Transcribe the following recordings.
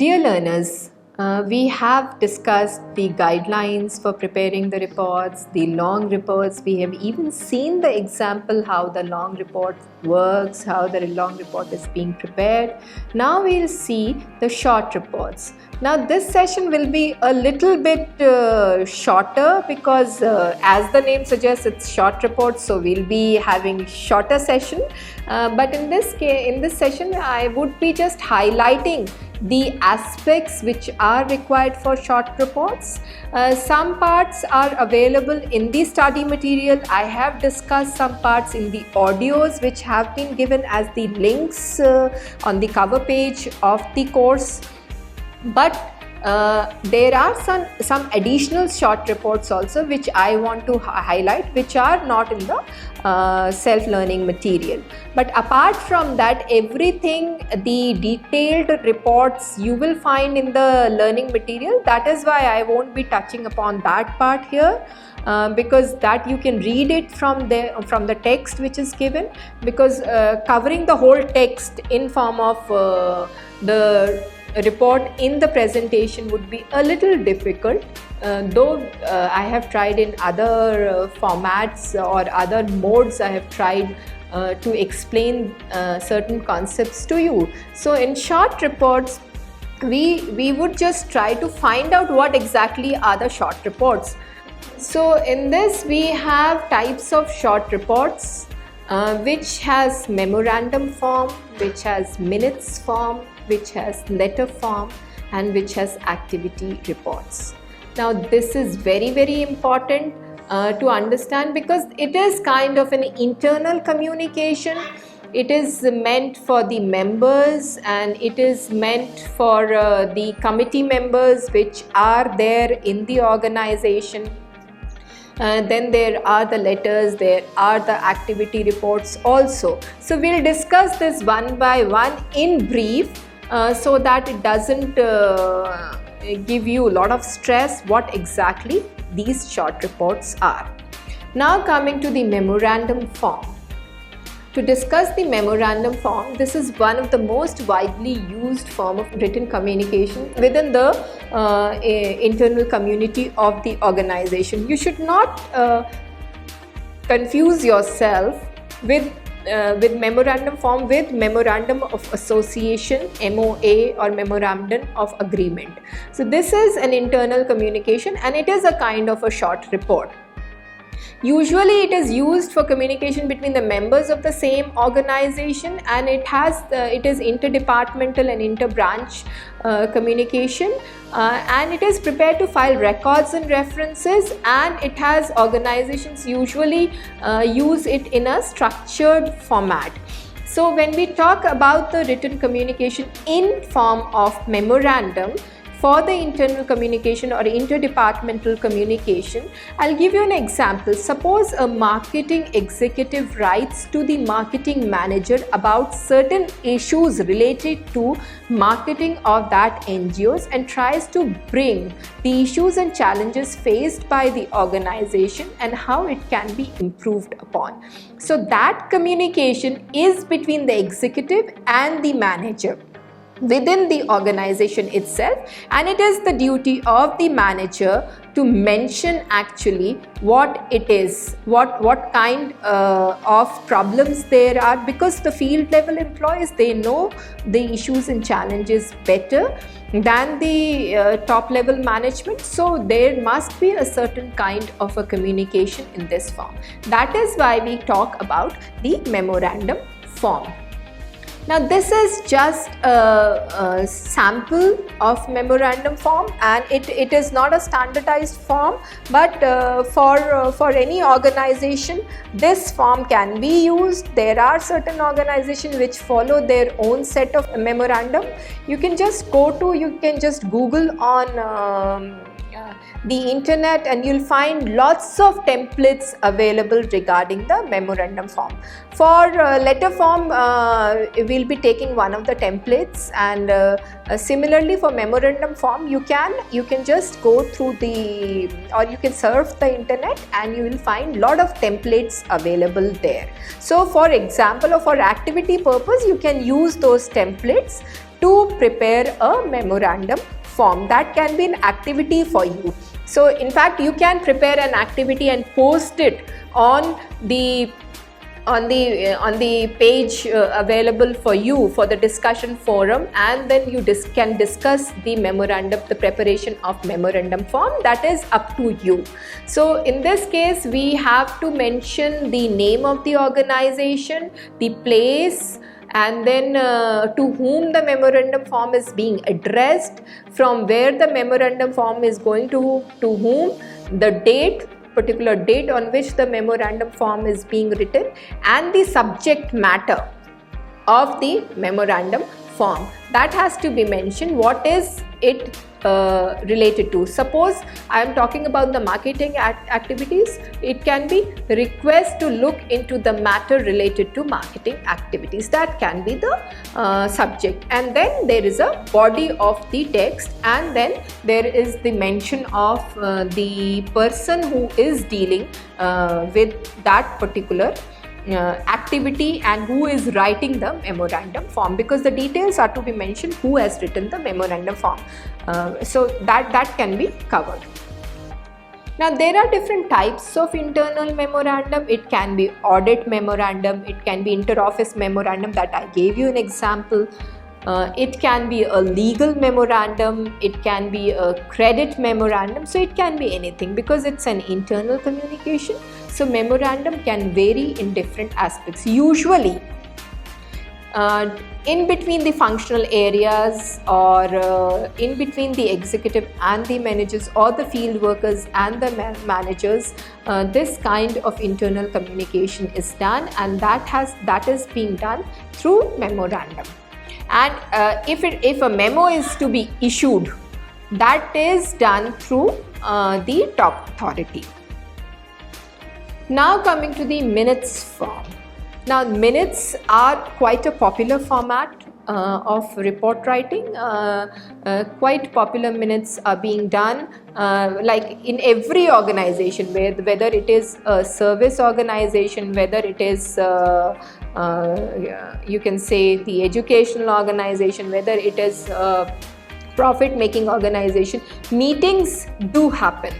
Dear learners, we have discussed the guidelines for preparing the reports, the long reports. We have even seen the example how the long report works, how the long report is being prepared. Now we'll see the short reports. Now this session will be a little bit shorter because as the name suggests, it's short reports, so we'll be having shorter session. But in this session, I would be just highlighting the aspects which are required for short reports. Some parts are available in the study material. I have discussed some parts in the audios which have been given as the links on the cover page of the course. But there are some additional short reports also which I want to highlight, which are not in the self-learning material. But apart from that, everything, the detailed reports you will find in the learning material. That is why I won't be touching upon that part here. Because that you can read it from the text which is given, because covering the whole text in form of the report in the presentation would be a little difficult, though I have tried in other formats or other modes. I have tried to explain certain concepts to you. So in short reports, we would just try to find out what exactly are the short reports. So in this we have types of short reports which has memorandum form, which has minutes form, which has letter form, and which has activity reports. Now this is very, very important to understand, because it is kind of an internal communication. It is meant for the members, and it is meant for the committee members which are there in the organization. Then there are the letters, there are the activity reports also. So we'll discuss this one by one in brief, so that it doesn't give you a lot of stress what exactly these short reports are. Now coming to the memorandum form. To discuss the memorandum form, this is one of the most widely used form of written communication within the internal community of the organization. You should not confuse yourself with memorandum form with memorandum of association, MOA, or memorandum of agreement. So this is an internal communication, and it is a kind of a short report. Usually it is used for communication between the members of the same organization, and it is interdepartmental and interbranch communication, and it is prepared to file records and references, and it has organizations usually use it in a structured format. So when we talk about the written communication in form of memorandum, for the internal communication or interdepartmental communication, I'll give you an example. Suppose a marketing executive writes to the marketing manager about certain issues related to marketing of that NGOs, and tries to bring the issues and challenges faced by the organization and how it can be improved upon. So that communication is between the executive and the manager within the organization itself, and it is the duty of the manager to mention actually what it is, what kind of problems there are, because the field level employees, they know the issues and challenges better than the top level management. So there must be a certain kind of a communication in this form. That is why we talk about the memorandum form. Now this is just a sample of memorandum form, and it is not a standardized form, but for any organization this form can be used. There are certain organizations which follow their own set of memorandum. You can just Google on the internet, and you'll find lots of templates available regarding the memorandum form. For letter form, we'll be taking one of the templates, and similarly for memorandum form, you can just go through or you can surf the internet, and you will find lot of templates available there. So for example, or for activity purpose, you can use those templates to prepare a memorandum form. That can be an activity for you. So in fact, you can prepare an activity and post it on the page available for you for the discussion forum, and then you can discuss the memorandum, the preparation of memorandum form. That is up to you. So in this case, we have to mention the name of the organization, the place, and then to whom the memorandum form is being addressed, from where the memorandum form is going to whom, the date, particular date on which the memorandum form is being written, and the subject matter of the memorandum form. That has to be mentioned. What is it related to? Suppose I am talking about the marketing activities, it can be request to look into the matter related to marketing activities. That can be the subject. And then there is a body of the text, and then there is the mention of the person who is dealing with that particular activity and who is writing the memorandum form, because the details are to be mentioned, who has written the memorandum form. So that can be covered. Now there are different types of internal memorandum. It can be audit memorandum, it can be inter-office memorandum that I gave you an example. It can be a legal memorandum, it can be a credit memorandum, so it can be anything because it's an internal communication. So memorandum can vary in different aspects. Usually in between the functional areas, or in between the executive and the managers, or the field workers and the managers, this kind of internal communication is done, and that is being done through memorandum. And if a memo is to be issued, that is done through the top authority. Now coming to the minutes form. Now minutes are quite a popular format of report writing. Quite popular minutes are being done like in every organization, whether it is a service organization, whether it is you can say the educational organization, whether it is a profit making organization. Meetings do happen,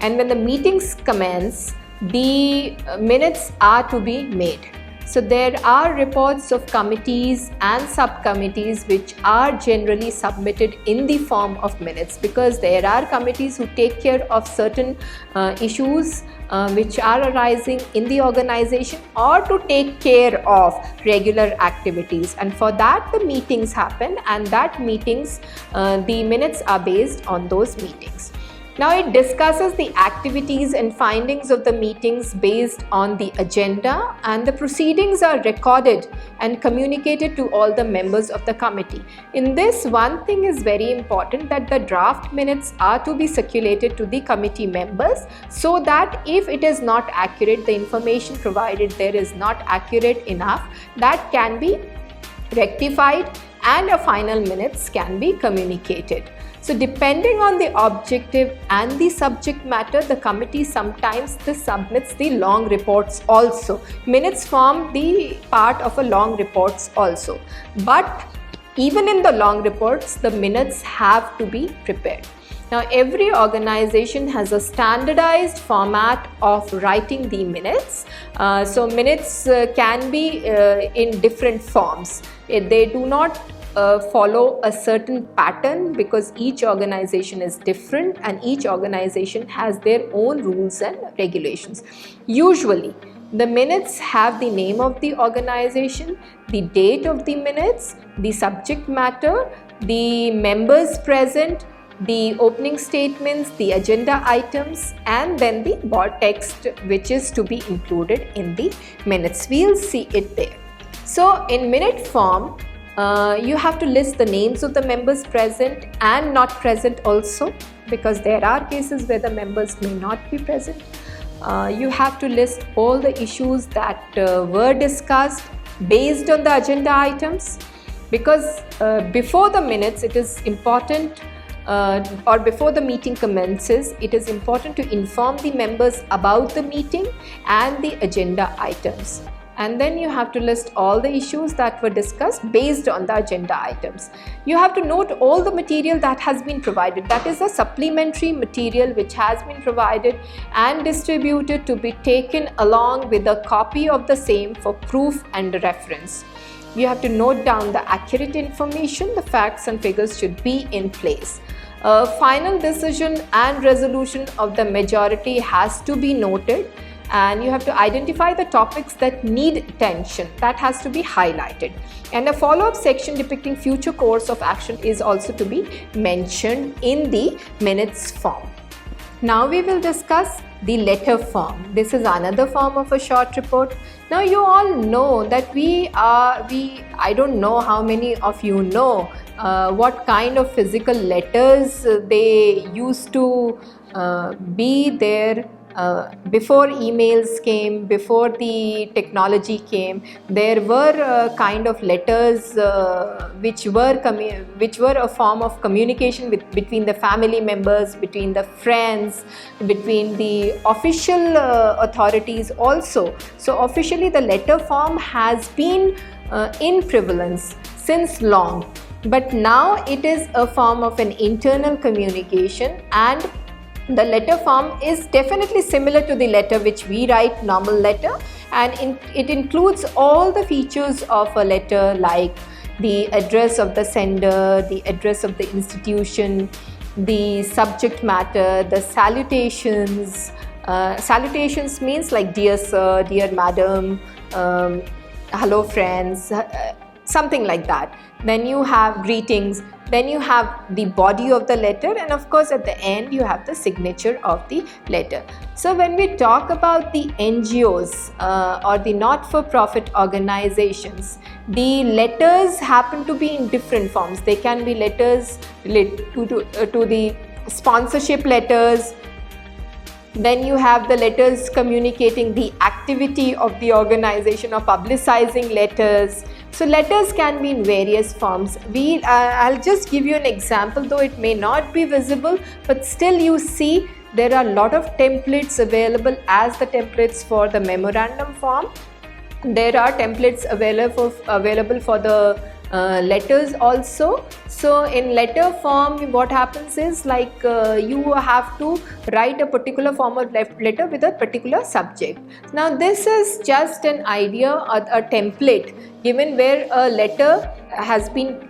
and when the meetings commence, the minutes are to be made. So there are reports of committees and subcommittees which are generally submitted in the form of minutes, because there are committees who take care of certain issues which are arising in the organization, or to take care of regular activities, and for that the meetings happen, and that meetings, the minutes are based on those meetings. Now it discusses the activities and findings of the meetings based on the agenda, and the proceedings are recorded and communicated to all the members of the committee. In this, one thing is very important, that the draft minutes are to be circulated to the committee members, so that if it is not accurate, the information provided there is not accurate enough, that can be rectified and a final minutes can be communicated. So depending on the objective and the subject matter, the committee sometimes submits the long reports also. Minutes form the part of a long reports also. But even in the long reports, the minutes have to be prepared. Now every organization has a standardized format of writing the minutes. So minutes can be in different forms. They do not follow a certain pattern, because each organization is different and each organization has their own rules and regulations. Usually the minutes have the name of the organization, the date of the minutes, the subject matter, the members present, the opening statements, the agenda items, and then the board text which is to be included in the minutes. We'll see it there. So in minute form, you have to list the names of the members present and not present also, because there are cases where the members may not be present. You have to list all the issues that were discussed based on the agenda items, because before the minutes it is important, or before the meeting commences, it is important to inform the members about the meeting and the agenda items. and then you have to list all the issues that were discussed based on the agenda items. You have to note all the material that has been provided, that is a supplementary material which has been provided and distributed to be taken along with a copy of the same for proof and reference. You have to note down the accurate information, the facts and figures should be in place. Final decision and resolution of the majority has to be noted, and you have to identify the topics that need attention, that has to be highlighted, and a follow-up section depicting future course of action is also to be mentioned in the minutes form. Now we will discuss the letter form. This is another form of a short report. Now you all know that I don't know how many of you know what kind of physical letters they used to be there. Before emails came, before the technology came, there were kind of letters which were a form of communication between the family members, between the friends, between the official authorities also. So officially the letter form has been in prevalence since long, but now it is a form of an internal communication, and the letter form is definitely similar to the letter which we write, normal letter, and it includes all the features of a letter like the address of the sender, the address of the institution, the subject matter, the salutations. Salutations means like dear sir, dear madam, hello friends, something like that. Then you have greetings, then you have the body of the letter, and of course at the end you have the signature of the letter. So when we talk about the NGOs or the not-for-profit organizations, the letters happen to be in different forms. They can be letters related to the sponsorship letters. Then you have the letters communicating the activity of the organization or publicizing letters. So letters can be in various forms. I'll just give you an example, though it may not be visible, but still you see there are a lot of templates available as the templates for the memorandum form. There are templates available for the letters also. So in letter form what happens is like you have to write a particular form of letter with a particular subject. Now this is just an idea, a template given where a letter has been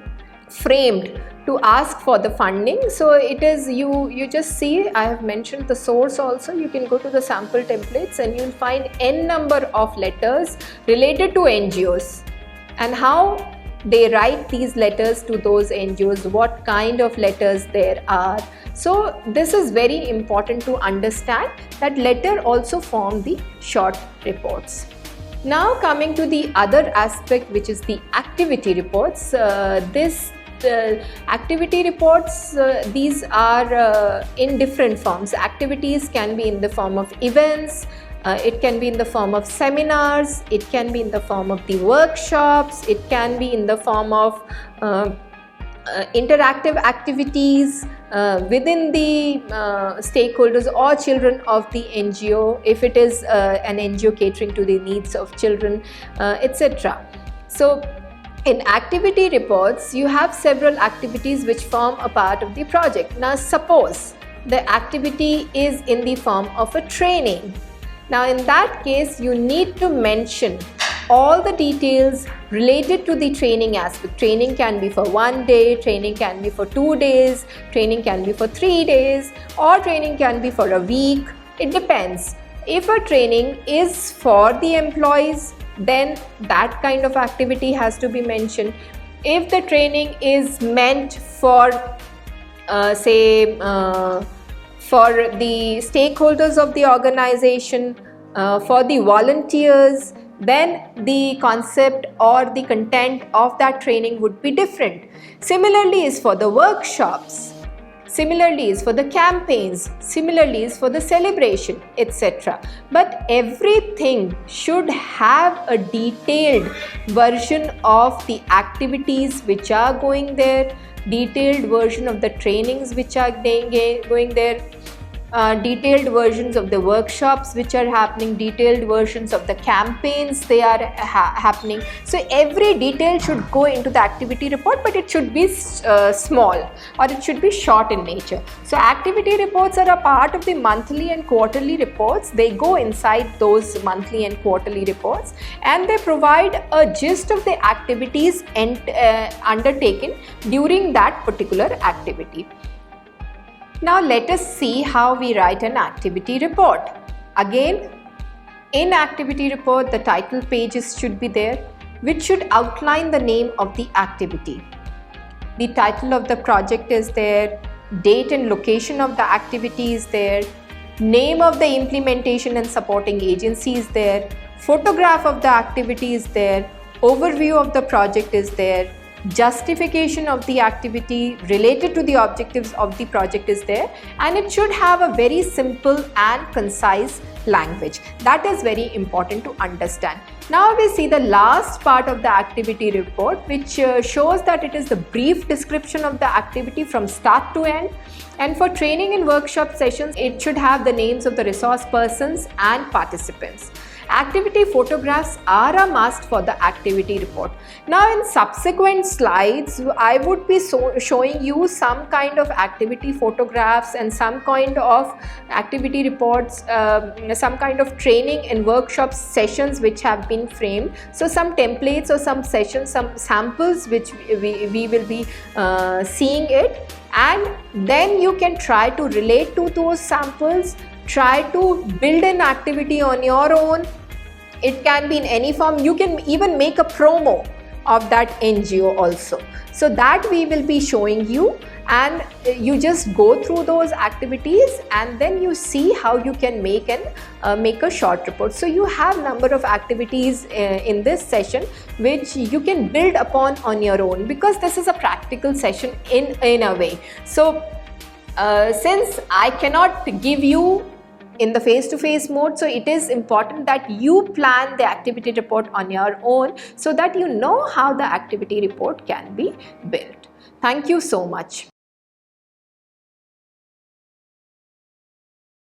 framed to ask for the funding. So it is, you just see, I have mentioned the source also. You can go to the sample templates and you'll find n number of letters related to NGOs and how they write these letters to those NGOs, what kind of letters there are. So this is very important to understand that letter also form the short reports. Now coming to the other aspect, which is the activity reports. Activity reports, these are in different forms. Activities can be in the form of events, it can be in the form of seminars, it can be in the form of the workshops, it can be in the form of interactive activities within the stakeholders or children of the NGO, if it is an NGO catering to the needs of children, etc. So in activity reports, you have several activities which form a part of the project. Now suppose the activity is in the form of a training. Now in that case, you need to mention all the details related to the training aspect. Training can be for 1 day, training can be for 2 days, training can be for 3 days, or training can be for a week. It depends. If a training is for the employees, then that kind of activity has to be mentioned. If the training is meant for for the stakeholders of the organization, for the volunteers, then the concept or the content of that training would be different. Similarly is for the workshops, similarly is for the campaigns, similarly is for the celebration, etc. But everything should have a detailed version of the activities which are going there, detailed version of the trainings which are going there, detailed versions of the workshops which are happening, detailed versions of the campaigns they are happening. So every detail should go into the activity report, but it should be small, or it should be short in nature. So activity reports are a part of the monthly and quarterly reports. They go inside those monthly and quarterly reports, and they provide a gist of the activities undertaken during that particular activity. Now let us see how we write an activity report. Again, in activity report, the title pages should be there, which should outline the name of the activity. The title of the project is there, date and location of the activity is there, name of the implementation and supporting agency is there, photograph of the activity is there, overview of the project is there, justification of the activity related to the objectives of the project is there, and it should have a very simple and concise language. That is very important to understand. Now we see the last part of the activity report, which shows that it is the brief description of the activity from start to end. And for training and workshop sessions, it should have the names of the resource persons and participants. Activity photographs are a must for the activity report. Now in subsequent slides, I would be showing you some kind of activity photographs and some kind of activity reports, some kind of training and workshop sessions which have been framed. So some templates or some sessions, some samples which we will be seeing it, and then you can try to relate to those samples, try to build an activity on your own. It can be in any form. You can even make a promo of that NGO also. So that we will be showing you, and you just go through those activities and then you see how you can make a short report. So you have number of activities in this session which you can build upon on your own, because this is a practical session in a way. So since I cannot give you in the face-to-face mode, so it is important that you plan the activity report on your own so that you know how the activity report can be built. Thank you so much.